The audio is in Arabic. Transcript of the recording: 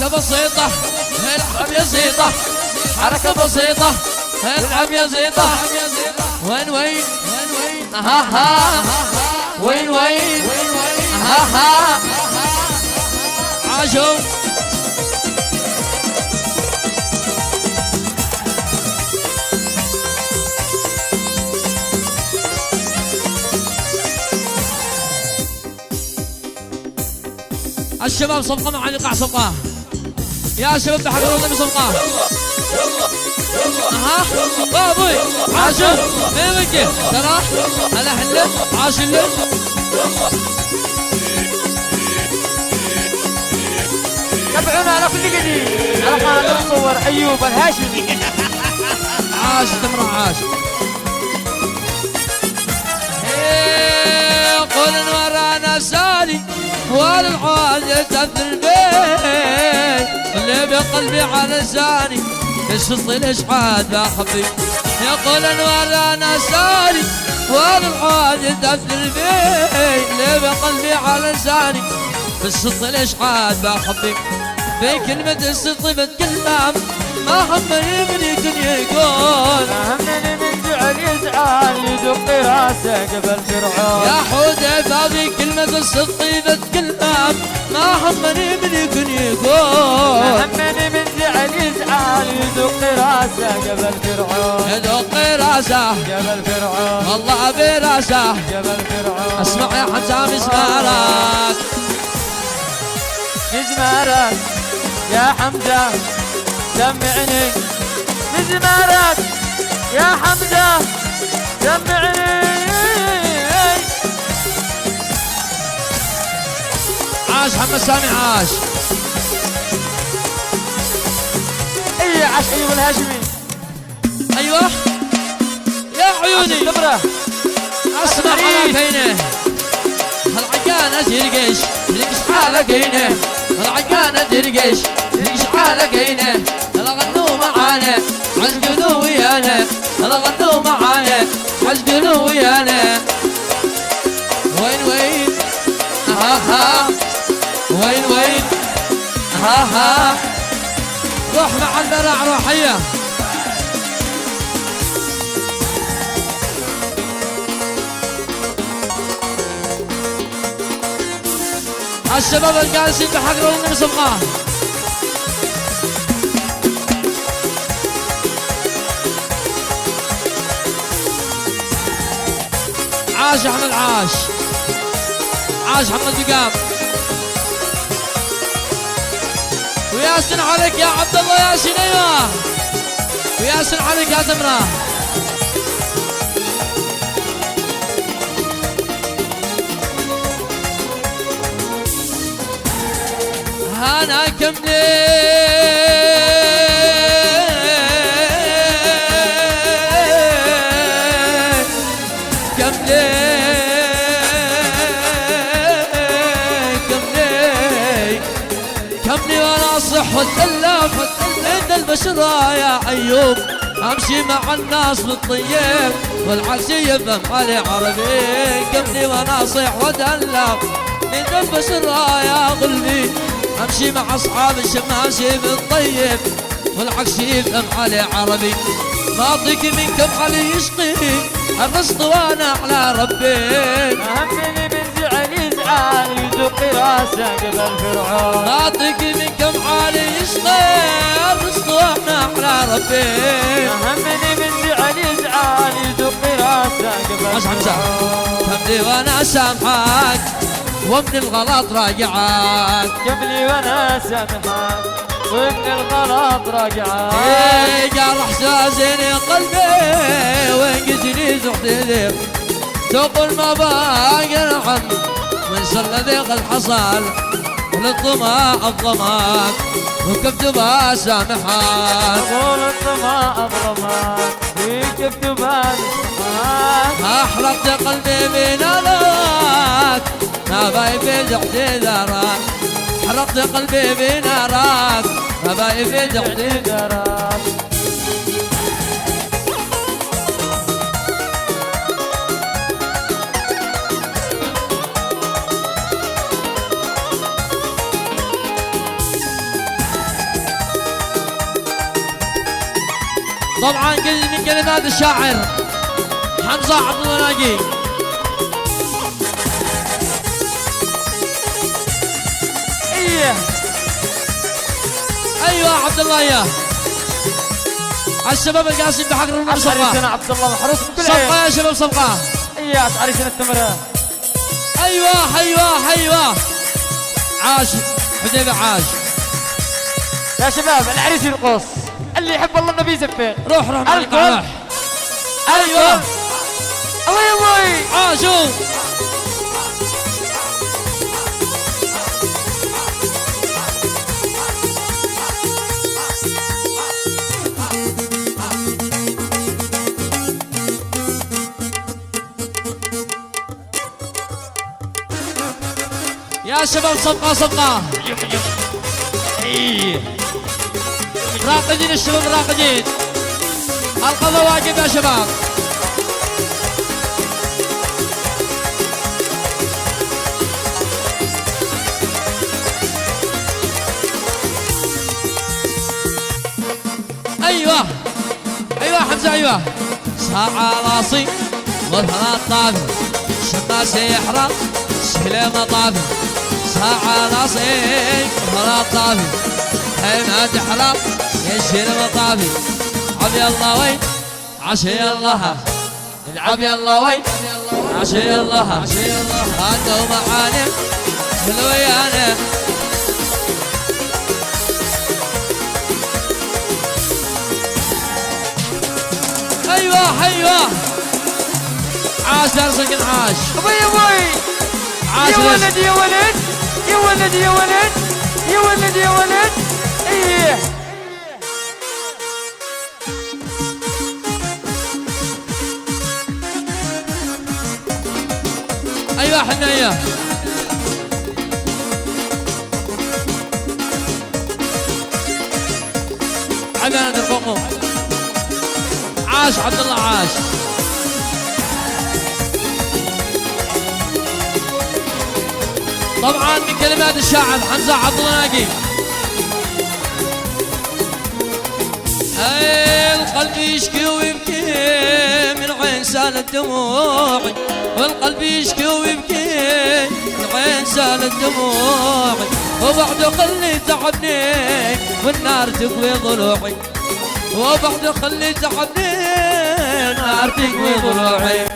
حركة بسيطة العب يا زيطة، حركة بسيطة العب يا زيطة. وين وين ها ها وين وين ها ها عاشوا الشباب. صفقة مع ايقاع صفقة يا شباب، تحضروا لنا بصفقة. ها بابوي عاشوا من وجه ترى انا حله عاشله. تابعونا على كل جديد على قناة مصور أيوب الهاشمي. عاش تمر عاش. قول ورانا سالي والعاد تثر البيت اللي بقلبي على لساني الشط الاشحاد باخبي. يقول ورانا سالي والعاد تثر البيت اللي بقلبي على لساني الشط الاشحاد باخبي. في كلمة الصدق بتكلم ما همني من يكون يقول، ما همني من زعل يزعل يدق راسه قبل فرعون. يا حذيفة في كلمة الصدق بتكلم ما همني من يكون يقول، ما همني من زعل يزعل يدق راسه قبل فرعون. يدق راسه قبل فرعون والله براسه قبل فرعون. اسمع يا حمزة مزمارك مزمارك يا حمزة سمعني، مزمارك يا حمزة سمعني. عاش محمد سامي عاش. اي عاش ايوب الهاشمي. ايوه يا عيوني الكبرى اسمع على كينه العقانة ترقش ترقش على كينه، العقانة ترقش ترقش على كينه. الغنوا معانا عزقلوا ويانا، الغنوا معانا عزقلوا ويانا. وين وين ها ها وين وين ها ها. روح مع البراع روحيه. الشباب الجالسين بحقروا لنا بصفقة. عاش احمد عاش، عاش محمد بقام. وياسن عليك يا عبد الله ياسين. ايوه وياسن عليك يا تمره. انا كملي كملي كملي كملي وانا اصح واتلف عند البشرة يا ايوب. امشي مع الناس بالطيب والعكس يفهم علي عربي. كملي وانا اصح واتلف عند البشرة يا قلبي. امشي مع اصحاب الشماسي بالطيب والعكس يفهم علي عربي. ما اعطيك منكم علي يشقي الرزق وانا على ربي. همني من زعل يزعل يدق راسه قبل فرعون. ما اعطيك منكم علي يشقي الرزق وانا على ربي. همني من زعل يزعل يدق راسه قبل فرعون. كملي وانا سامحك ومن الغلط راجعك. قبلي وانا سامحك ومن الغلط راجعك. ايه قال احساسني قلبي وين قتلي زحتي تقول ما باقي الحم من شر ذيق الحصل للطمع الضماك وكبتبها سامحك. تقول الطمع الضماك في كبتبها احرقت قلبي بنارك ما باي في زحتي ذراك. حرقت قلبي بنارك ما باي في زحتي ذراك. طبعا من كلمات الشاعر حمزة عبد الناقي. ايوه عبد الله اياه الشباب القاسم بحق الرمل صفقه. عريسنا عبد الله محروس صفقه يا شباب صفقه. ايوه عريسنا التمره. ايوه عاش حذيفه عاش. يا شباب العريس القوس اللي يحب الله النبي يزفق. روح الكل. ايوه الله يا ابوي عاشوا. يا شباب صفقة راقدين الشباب راقدين. القضاء واجب يا شباب. ايوه حمزة ايوه. ساعة راسي والثلاث طافي شماس يحرق شكله مطافي. ساعة راسي والثلاث طافي حين تحرق يشيل مطافي. عبي الله وين عشي الله عبي الله وين عشي الله عنده معاني بالويانه. ايوه عاش درسك عاش. ابوي عاش يا ولد يا ولد ايه. ايوه حنيه عبنا الفوق. عاش عبد الله عاش. طبعا من كلمات الشاعر حمزة عبد الناقي. القلب يشكي ويبكي من عين سالت دموعي. والقلب يشكي ويبكي من عين سالت دموعي. وبعده خلي تعبني والنار تقوي ضلوعي. وبعده خلي تعبني النار تقوي ضلوعي.